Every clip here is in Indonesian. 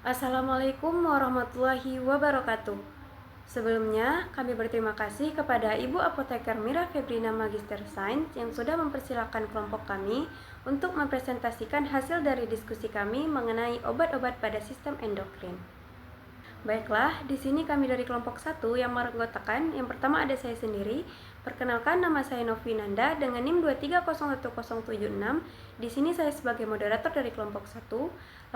Assalamualaikum warahmatullahi wabarakatuh. Sebelumnya, kami berterima kasih kepada Ibu Apoteker Mira Febrina Magister Sains yang sudah mempersilahkan kelompok kami untuk mempresentasikan hasil dari diskusi kami mengenai obat-obat pada sistem endokrin. Baiklah, di sini kami dari kelompok 1 yang menganggotakan. Yang pertama ada saya sendiri. Perkenalkan, nama saya Novi Nanda dengan NIM 2301076. Di sini saya sebagai moderator dari kelompok 1.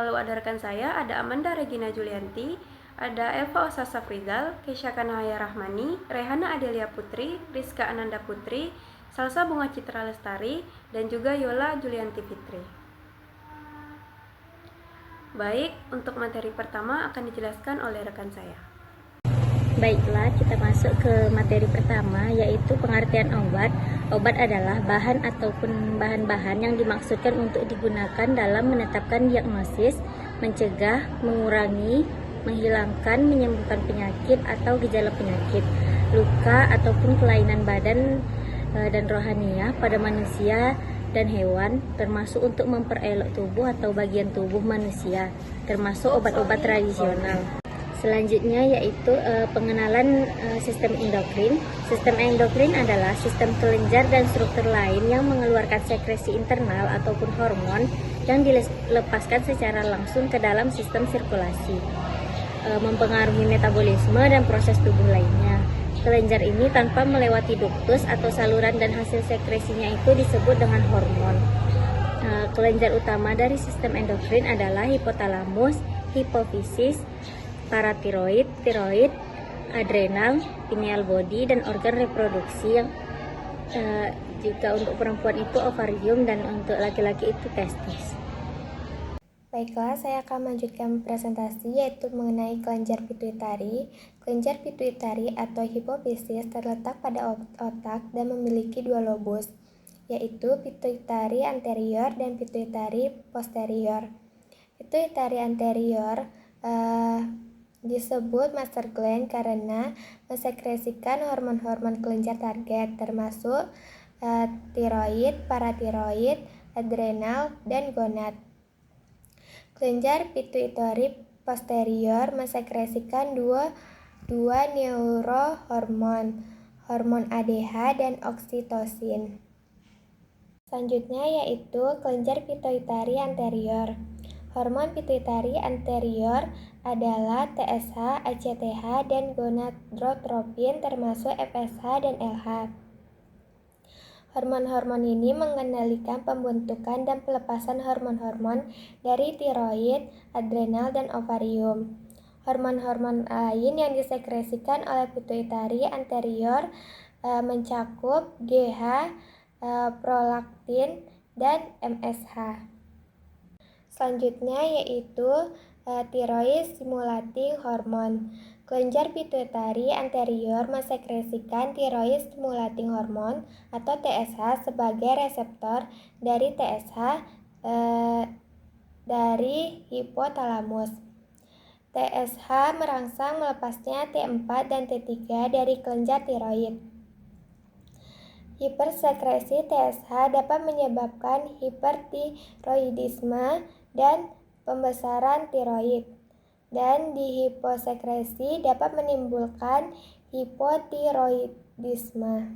Lalu ada rekan saya, ada Amanda Regina Julianti, ada Eva Osasa Frizal, Kesha Kanahaya Rahmani, Rehana Adelia Putri, Rizka Ananda Putri, Salsa Bunga Citra Lestari, dan juga Yola Julianti Fitri. Baik, untuk materi pertama akan dijelaskan oleh rekan saya. Baiklah, kita masuk ke materi pertama, yaitu pengertian obat. Obat adalah bahan ataupun bahan-bahan yang dimaksudkan untuk digunakan dalam menetapkan diagnosis, mencegah, mengurangi, menghilangkan, menyembuhkan penyakit atau gejala penyakit, luka ataupun kelainan badan dan rohaniah pada manusia dan hewan, termasuk untuk memperelok tubuh atau bagian tubuh manusia, termasuk obat-obat tradisional. Selanjutnya yaitu pengenalan sistem endokrin. Sistem endokrin adalah sistem kelenjar dan struktur lain yang mengeluarkan sekresi internal ataupun hormon yang dilepaskan secara langsung ke dalam sistem sirkulasi, mempengaruhi metabolisme dan proses tubuh lainnya. Kelenjar ini tanpa melewati duktus atau saluran dan hasil sekresinya itu disebut dengan hormon. Kelenjar utama dari sistem endokrin adalah hipotalamus, hipofisis, paratiroid, tiroid, adrenal, pineal body, dan organ reproduksi yang jika untuk perempuan itu ovarium dan untuk laki-laki itu testis. Baiklah, saya akan melanjutkan presentasi yaitu mengenai kelenjar pituitari. Kelenjar pituitari atau hipofisis terletak pada otak dan memiliki dua lobus, yaitu pituitari anterior dan pituitari posterior. Pituitari anterior disebut master gland karena mensekresikan hormon-hormon kelenjar target termasuk tiroid, paratiroid, adrenal, dan gonad. Kelenjar pituitari posterior mensekresikan dua neurohormon, hormon ADH dan oksitosin. Selanjutnya yaitu kelenjar pituitari anterior. Hormon pituitari anterior adalah TSH, ACTH, dan gonadotropin termasuk FSH dan LH. Hormon-hormon ini mengendalikan pembentukan dan pelepasan hormon-hormon dari tiroid, adrenal, dan ovarium. Hormon-hormon lain yang disekresikan oleh pituitari anterior mencakup GH, prolaktin, dan MSH. Selanjutnya yaitu tiroid stimulating hormone. Kelenjar pituitari anterior mensekresikan tiroid stimulating hormone atau TSH sebagai reseptor dari TSH dari hipotalamus. TSH merangsang melepasnya T4 dan T3 dari kelenjar tiroid. Hipersekresi TSH dapat menyebabkan hipertiroidisme dan pembesaran tiroid, dan dihiposekresi dapat menimbulkan hipotiroidisme.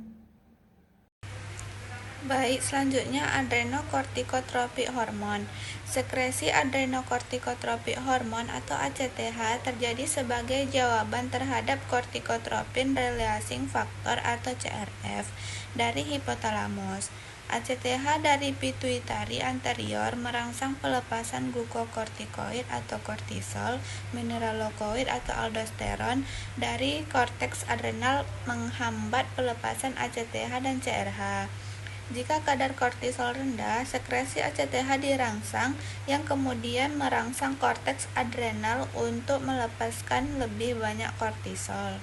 Baik, selanjutnya adrenokortikotropik hormon. Sekresi adrenokortikotropik hormon atau ACTH terjadi sebagai jawaban terhadap kortikotropin releasing factor atau CRF dari hipotalamus. ACTH dari pituitari anterior merangsang pelepasan glukokortikoid atau kortisol, mineralokoid atau aldosteron dari korteks adrenal, menghambat pelepasan ACTH dan CRH. Jika kadar kortisol rendah, sekresi ACTH dirangsang yang kemudian merangsang korteks adrenal untuk melepaskan lebih banyak kortisol.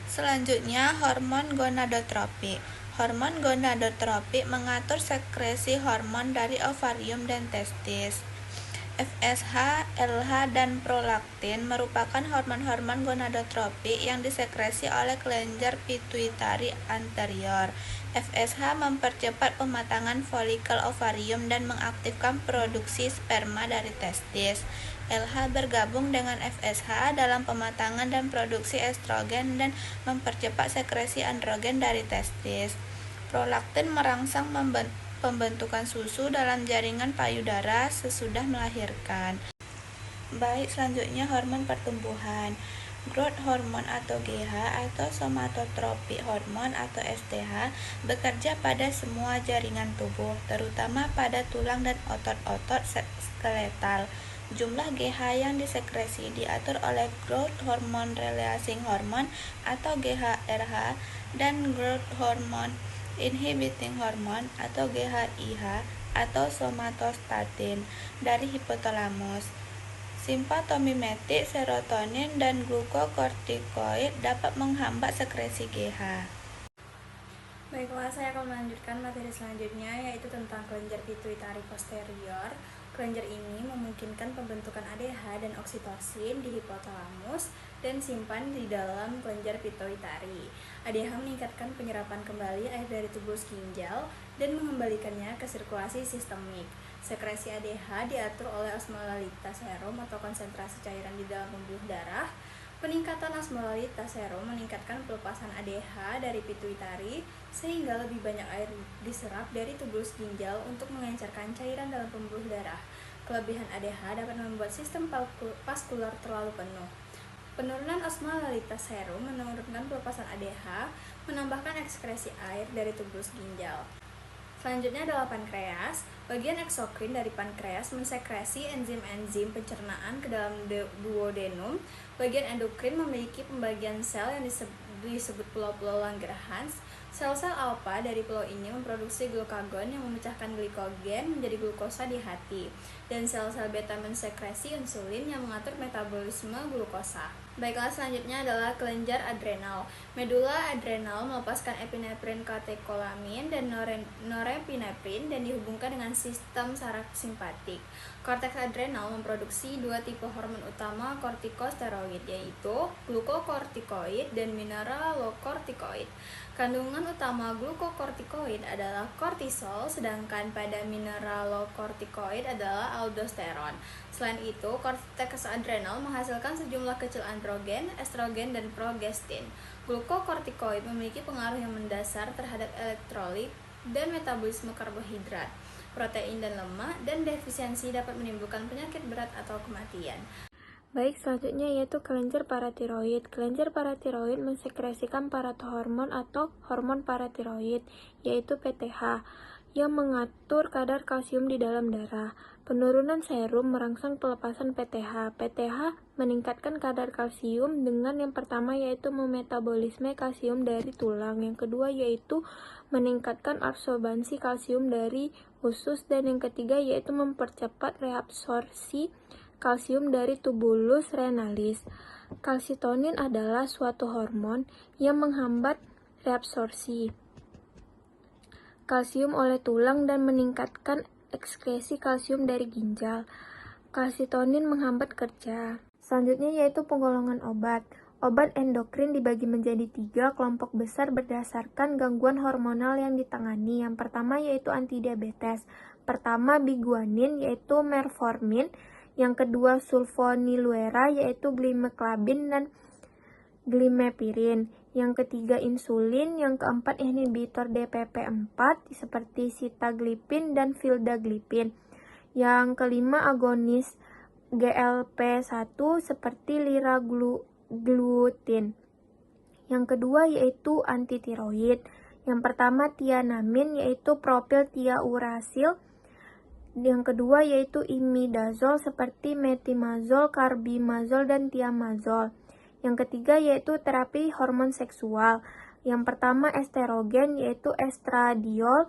Selanjutnya, hormon gonadotropik. Hormon gonadotropik mengatur sekresi hormon dari ovarium dan testis. FSH, LH, dan prolaktin merupakan hormon-hormon gonadotropik yang disekresi oleh kelenjar pituitari anterior. FSH mempercepat pematangan folikel ovarium dan mengaktifkan produksi sperma dari testis. LH bergabung dengan FSH dalam pematangan dan produksi estrogen dan mempercepat sekresi androgen dari testis. Prolaktin merangsang pembentukan susu dalam jaringan payudara sesudah melahirkan. Baik, selanjutnya hormon pertumbuhan. Growth hormone atau GH atau somatotropik hormone atau STH bekerja pada semua jaringan tubuh, terutama pada tulang dan otot-otot skeletal. Jumlah GH yang disekresi diatur oleh growth hormone releasing hormone atau GHRH dan growth hormone inhibiting hormone atau GHIH atau somatostatin dari hipotalamus. Simpatomimetik, serotonin, dan glukokortikoid dapat menghambat sekresi GH. Baiklah, saya akan melanjutkan materi selanjutnya, yaitu tentang kelenjar pituitari posterior. Kelenjar ini memungkinkan pembentukan ADH dan oksitosin di hipotalamus dan simpan di dalam kelenjar pituitari. ADH meningkatkan penyerapan kembali air dari tubulus ginjal dan mengembalikannya ke sirkulasi sistemik. Sekresi ADH diatur oleh osmolalitas serum atau konsentrasi cairan di dalam pembuluh darah. Peningkatan osmolalitas serum meningkatkan pelepasan ADH dari pituitari sehingga lebih banyak air diserap dari tubulus ginjal untuk mengencerkan cairan dalam pembuluh darah. Kelebihan ADH dapat membuat sistem vaskular terlalu penuh. Penurunan osmolalitas serum menurunkan pelepasan ADH, menambahkan ekskresi air dari tubulus ginjal. Selanjutnya adalah pankreas. Bagian eksokrin dari pankreas mensekresi enzim-enzim pencernaan ke dalam duodenum. Bagian endokrin memiliki pembagian sel yang disebut pulau-pulau Langerhans. Sel-sel alfa dari pulau ini memproduksi glukagon yang memecahkan glikogen menjadi glukosa di hati. Dan sel-sel beta mensekresi insulin yang mengatur metabolisme glukosa. Baiklah, selanjutnya adalah kelenjar adrenal. Medula adrenal melepaskan epinefrin, katekolamin, dan norepinefrin dan dihubungkan dengan sistem saraf simpatik. Korteks adrenal memproduksi dua tipe hormon utama kortikosteroid, yaitu glukokortikoid dan mineralokortikoid. Kandungan utama glukokortikoid adalah kortisol, sedangkan pada mineralokortikoid adalah aldosteron. Selain itu, korteks adrenal menghasilkan sejumlah kecil androgen, estrogen, dan progestin. Glukokortikoid memiliki pengaruh yang mendasar terhadap elektrolit dan metabolisme karbohidrat, protein, dan lemak, dan defisiensi dapat menimbulkan penyakit berat atau kematian. Baik, selanjutnya yaitu kelenjar paratiroid. Kelenjar paratiroid mensekresikan paratohormon atau hormon paratiroid, yaitu PTH, yang mengatur kadar kalsium di dalam darah. Penurunan serum merangsang pelepasan PTH. PTH meningkatkan kadar kalsium dengan yang pertama yaitu memetabolisme kalsium dari tulang, yang kedua yaitu meningkatkan absorbansi kalsium dari usus, dan yang ketiga yaitu mempercepat reabsorpsi kalsium dari tubulus renalis. Kalsitonin adalah suatu hormon yang menghambat reabsorpsi kalsium oleh tulang dan meningkatkan ekskresi kalsium dari ginjal. Kalsitonin menghambat kerja. Selanjutnya yaitu penggolongan obat. Obat endokrin dibagi menjadi 3 kelompok besar berdasarkan gangguan hormonal yang ditangani. Yang pertama yaitu antidiabetes. Pertama biguanin yaitu metformin. Yang kedua sulfonylurea yaitu glimeklabin dan glimepirin. Yang ketiga insulin. Yang keempat inhibitor DPP-4 seperti sitaglipin dan vildaglipin. Yang kelima agonis GLP-1 seperti liraglutid. Yang kedua yaitu antitiroid. Yang pertama tianamin yaitu propiltiaurasil. Yang kedua yaitu imidazol seperti metimazol, karbimazol, dan tiamazol. Yang ketiga yaitu terapi hormon seksual. Yang pertama estrogen yaitu estradiol,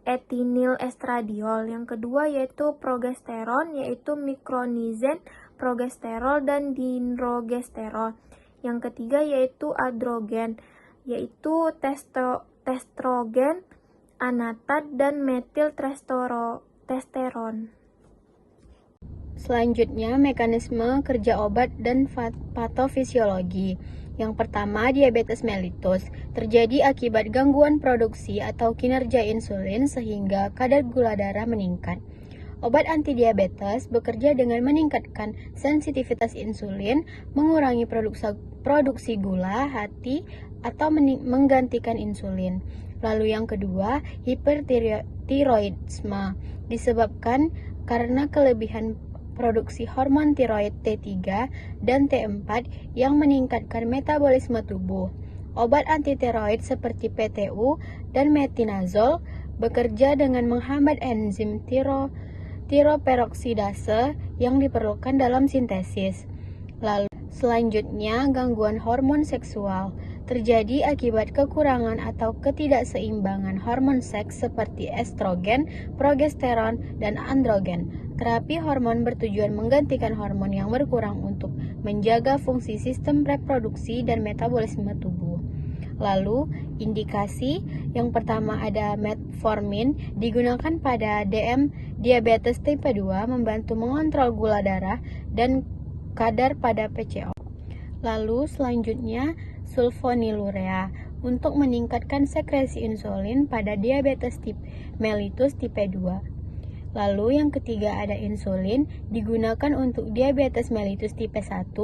etinil-estradiol. Yang kedua yaitu progesteron yaitu mikronizen, progesterol, dan dinogesterol. Yang ketiga yaitu androgen yaitu testrogen, anatat, dan metil testosteron. Selanjutnya, mekanisme kerja obat dan patofisiologi. Yang pertama, diabetes mellitus terjadi akibat gangguan produksi atau kinerja insulin sehingga kadar gula darah meningkat. Obat antidiabetes bekerja dengan meningkatkan sensitivitas insulin, mengurangi produksi gula hati, atau menggantikan insulin. Lalu yang kedua, hipertiroidisme disebabkan karena kelebihan produksi hormon tiroid T3 dan T4 yang meningkatkan metabolisme tubuh. Obat antitiroid seperti PTU dan metinazol bekerja dengan menghambat enzim tiroperoksidase yang diperlukan dalam sintesis. Lalu selanjutnya, gangguan hormon seksual terjadi akibat kekurangan atau ketidakseimbangan hormon seks seperti estrogen, progesteron, dan androgen. Terapi hormon bertujuan menggantikan hormon yang berkurang untuk menjaga fungsi sistem reproduksi dan metabolisme tubuh. Lalu, indikasi yang pertama ada metformin digunakan pada diabetes tipe 2 membantu mengontrol gula darah dan kadar pada PCO. Lalu selanjutnya sulfonilurea untuk meningkatkan sekresi insulin pada diabetes mellitus tipe 2. Lalu yang ketiga ada insulin digunakan untuk diabetes mellitus tipe 1,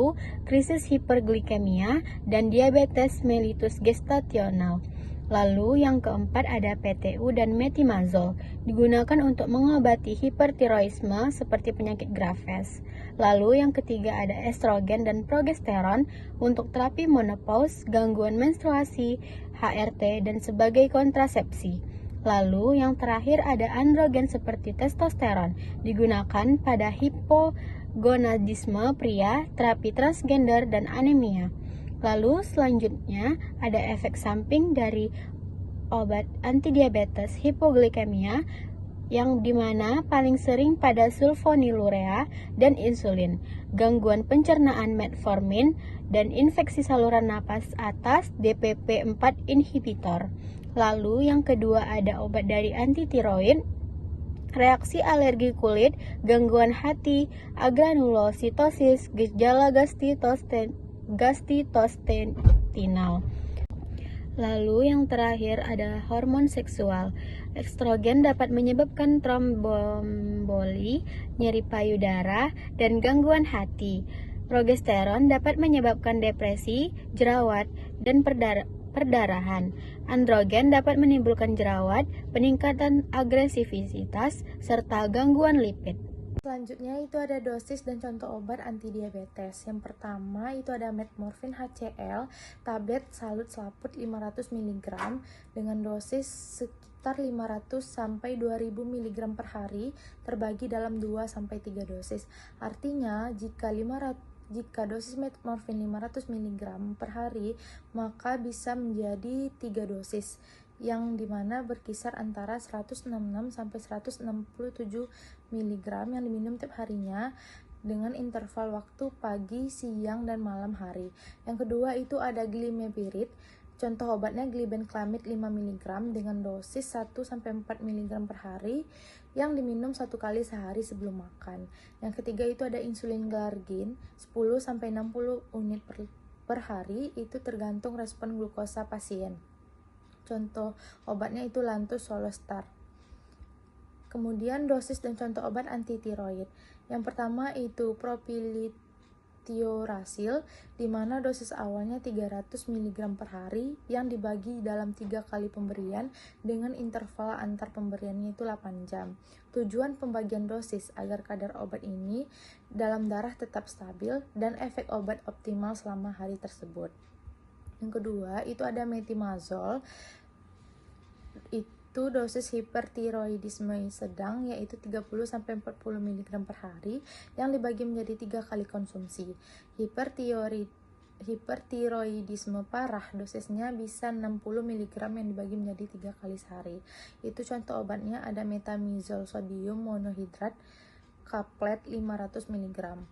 krisis hiperglikemia, dan diabetes mellitus gestasional. Lalu yang keempat ada PTU dan metimazol digunakan untuk mengobati hipertiroidisme seperti penyakit Graves. Lalu yang ketiga ada estrogen dan progesteron untuk terapi menopause, gangguan menstruasi, HRT, dan sebagai kontrasepsi. Lalu yang terakhir ada androgen seperti testosteron digunakan pada hipogonadisme pria, terapi transgender, dan anemia. Lalu selanjutnya ada efek samping dari obat antidiabetes hipoglikemia yang dimana paling sering pada sulfonilurea dan insulin, gangguan pencernaan metformin, dan infeksi saluran napas atas DPP-4 inhibitor. Lalu yang kedua ada obat dari antitiroid, reaksi alergi kulit, gangguan hati, agranulositosis, gejala gastitostentinal. Lalu yang terakhir ada hormon seksual. Estrogen dapat menyebabkan tromboemboli, nyeri payudara, dan gangguan hati. Progesteron dapat menyebabkan depresi, jerawat, dan perdarahan. Androgen dapat menimbulkan jerawat, peningkatan agresivitas, serta gangguan lipid. Selanjutnya itu ada dosis dan contoh obat antidiabetes. Yang pertama itu ada metformin HCl, tablet salut selaput 500 mg dengan dosis sekitar 500 sampai 2000 mg per hari terbagi dalam 2 sampai 3 dosis. Artinya jika dosis metformin 500 mg per hari, maka bisa menjadi 3 dosis yang dimana berkisar antara 166 sampai 167 mg yang diminum tiap harinya dengan interval waktu pagi, siang, dan malam hari. Yang kedua itu ada glimepiride. Contoh obatnya glibenclamid 5 mg dengan dosis 1 sampai 4 mg per hari yang diminum 1 kali sehari sebelum makan. Yang ketiga itu ada insulin glargin 10 sampai 60 unit per hari, itu tergantung respon glukosa pasien. Contoh obatnya itu Lantus Solostar. Kemudian dosis dan contoh obat antitiroid. Yang pertama itu propilitioracil, di mana dosis awalnya 300 mg per hari yang dibagi dalam 3 kali pemberian dengan interval antar pemberiannya itu 8 jam. Tujuan pembagian dosis agar kadar obat ini dalam darah tetap stabil dan efek obat optimal selama hari tersebut. Yang kedua itu ada metimazol, itu dosis hipertiroidisme sedang yaitu 30 sampai 40 mg per hari yang dibagi menjadi 3 kali konsumsi. Hipertiroidisme parah dosisnya bisa 60 mg yang dibagi menjadi 3 kali sehari. Itu contoh obatnya ada metamizol sodium monohidrat kaplet 500 mg.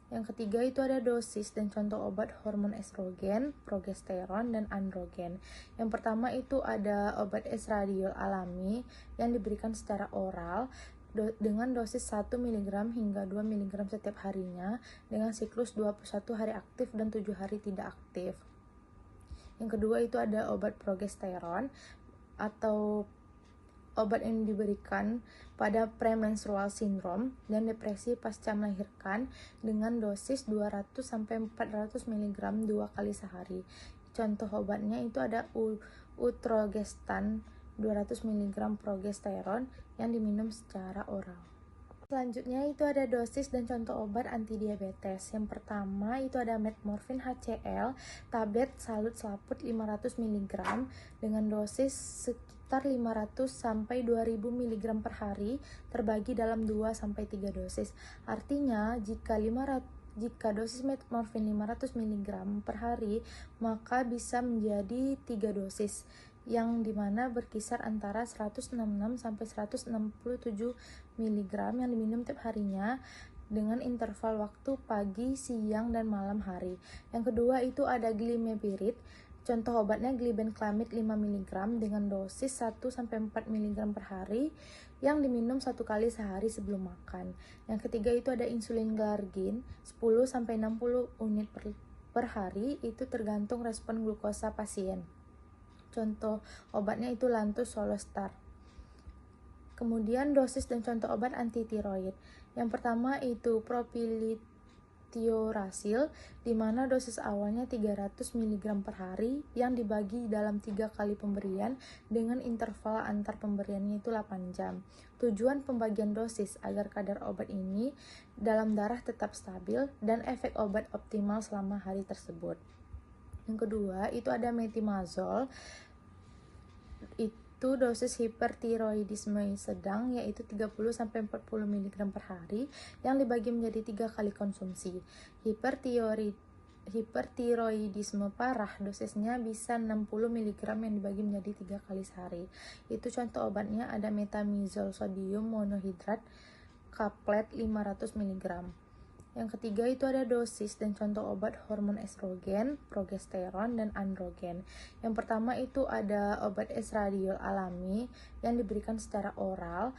Yang ketiga itu ada dosis dan contoh obat hormon estrogen, progesteron, dan androgen. Yang pertama itu ada obat estradiol alami yang diberikan secara oral dengan dosis 1 mg hingga 2 mg setiap harinya dengan siklus 21 hari aktif dan 7 hari tidak aktif. Yang kedua itu ada obat progesteron atau obat yang diberikan pada premenstrual syndrome dan depresi pasca melahirkan dengan dosis 200-400 mg 2 kali sehari. Contoh obatnya itu ada utrogestan 200 mg progesteron yang diminum secara oral. Selanjutnya itu ada dosis dan contoh obat antidiabetes. Yang pertama itu ada metformin HCl, tablet salut selaput 500 mg dengan dosis sekitar 500 sampai 2000 mg per hari terbagi dalam 2 sampai 3 dosis. Artinya jika dosis metformin 500 mg per hari, maka bisa menjadi 3 dosis yang dimana berkisar antara 166 sampai 167 mg yang diminum tiap harinya dengan interval waktu pagi, siang, dan malam hari. Yang kedua itu ada glimepiride. Contoh obatnya glibenclamid 5 mg dengan dosis 1 sampai 4 mg per hari yang diminum 1 kali sehari sebelum makan. Yang ketiga itu ada insulin glargin 10 sampai 60 unit per hari, itu tergantung respon glukosa pasien. Contoh obatnya itu Lantus Solostar. Kemudian dosis dan contoh obat antitiroid. Yang pertama itu propilitioracil, di mana dosis awalnya 300 mg per hari yang dibagi dalam 3 kali pemberian dengan interval antar pemberiannya itu 8 jam. Tujuan pembagian dosis agar kadar obat ini dalam darah tetap stabil dan efek obat optimal selama hari tersebut. Yang kedua itu ada metimazol, itu dosis hipertiroidisme sedang yaitu 30-40 mg per hari yang dibagi menjadi 3 kali konsumsi. Hipertiroidisme parah dosisnya bisa 60 mg yang dibagi menjadi 3 kali sehari. Itu contoh obatnya ada metamizol sodium monohidrat kaplet 500 mg. Yang ketiga itu ada dosis dan contoh obat hormon estrogen, progesteron, dan androgen. Yang pertama itu ada obat estradiol alami yang diberikan secara oral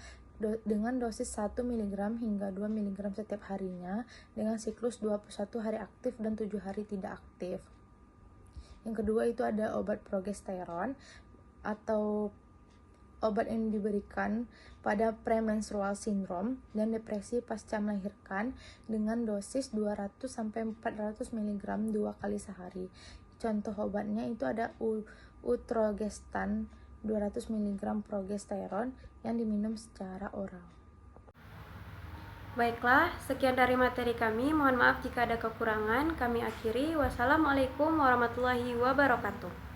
dengan dosis 1 mg hingga 2 mg setiap harinya dengan siklus 21 hari aktif dan 7 hari tidak aktif. Yang kedua itu ada obat progesteron atau obat yang diberikan pada premenstrual syndrome dan depresi pasca melahirkan dengan dosis 200-400 mg 2 kali sehari. Contoh obatnya itu ada utrogestan 200 mg progesteron yang diminum secara oral. Baiklah, sekian dari materi kami. Mohon maaf jika ada kekurangan. Kami akhiri. Wassalamualaikum warahmatullahi wabarakatuh.